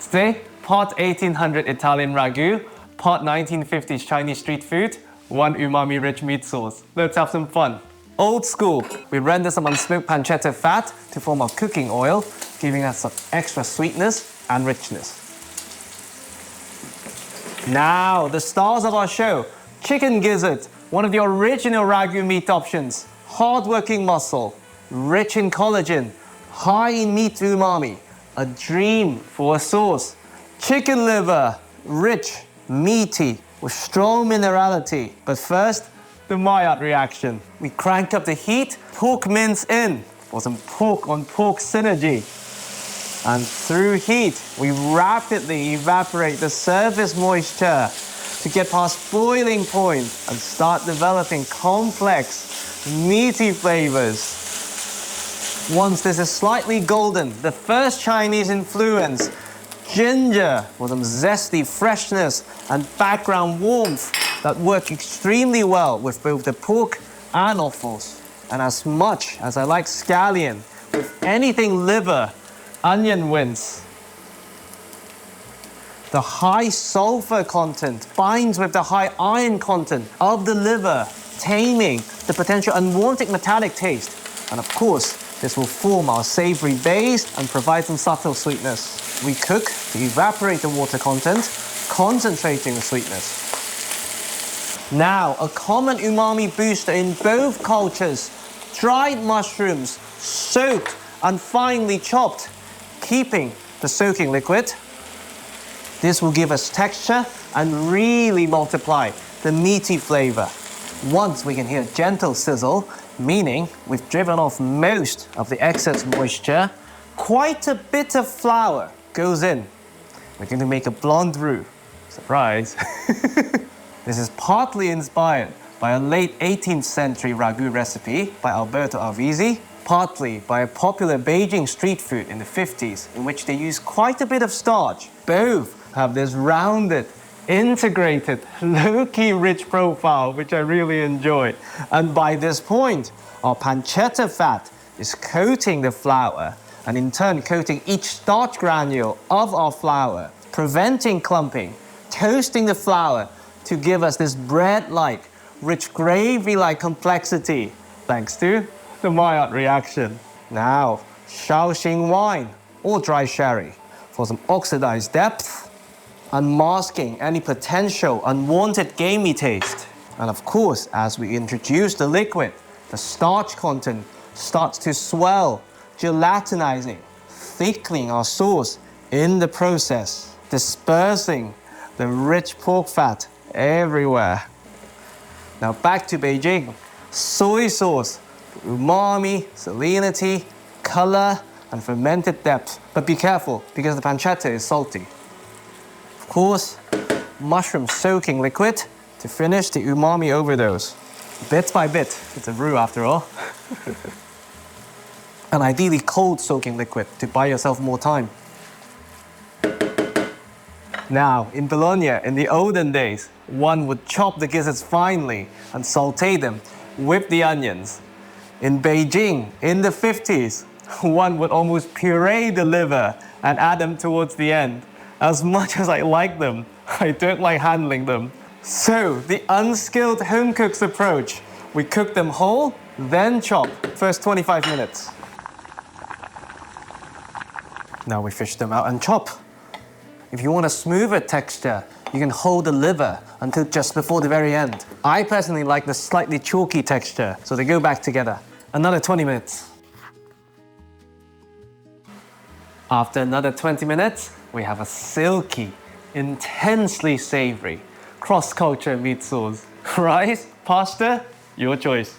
Today, pot 1800 Italian ragu, pot 1950s Chinese street food, one umami-rich meat sauce. Let's have some fun. Old school, we render some unsmoked pancetta fat to form our cooking oil, giving us some extra sweetness and richness. Now, the stars of our show, chicken gizzards, one of the original ragu meat options. Hard-working muscle, rich in collagen, high in meat umami, a dream for a sauce. Chicken liver, rich, meaty, with strong minerality. But first, the Maillard reaction. We crank up the heat, pork mince in for some pork on pork synergy. And through heat, we rapidly evaporate the surface moisture to get past boiling point and start developing complex, meaty flavors. Once this is slightly golden, the first Chinese influence, ginger, for some zesty freshness and background warmth that work extremely well with both the pork and offals. And as much as I like scallion, with anything liver, onion wins. The high sulfur content binds with the high iron content of the liver, taming the potential unwanted metallic taste. And of course, this will form our savoury base and provide some subtle sweetness. We cook to evaporate the water content, concentrating the sweetness. Now, a common umami booster in both cultures, dried mushrooms, soaked and finely chopped, keeping the soaking liquid. This will give us texture and really multiply the meaty flavour. Once we can hear gentle sizzle, meaning we've driven off most of the excess moisture, quite a bit of flour goes in. We're going to make a blonde roux. Surprise! This is partly inspired by a late 18th century ragu recipe by Alberto Alvisi, partly by a popular Beijing street food in the 50s in which they use quite a bit of starch. Both have this rounded, integrated, low-key rich profile, which I really enjoy. And by this point, our pancetta fat is coating the flour and in turn coating each starch granule of our flour, preventing clumping, toasting the flour to give us this bread-like, rich gravy-like complexity, thanks to the Maillard reaction. Now, Shaoxing wine or dry sherry for some oxidized depth, unmasking any potential unwanted gamey taste. And of course, as we introduce the liquid, the starch content starts to swell, gelatinizing, thickening our sauce in the process, dispersing the rich pork fat everywhere. Now back to Beijing. Soy sauce, umami, salinity, color, and fermented depth. But be careful, because the pancetta is salty. Of course, mushroom soaking liquid to finish the umami overdose. Bit by bit, it's a roux after all. And ideally cold soaking liquid to buy yourself more time. Now, in Bologna, in the olden days, one would chop the gizzards finely and saute them with the onions. In Beijing, in the 50s, one would almost puree the liver and add them towards the end. As much as I like them, I don't like handling them. So, the unskilled home cook's approach, we cook them whole, then chop, first 25 minutes. Now we fish them out and chop. If you want a smoother texture, you can hold the liver until just before the very end. I personally like the slightly chalky texture, so they go back together. Another 20 minutes. After another 20 minutes, we have a silky, intensely savoury, cross-culture meat sauce. Rice, pasta, your choice.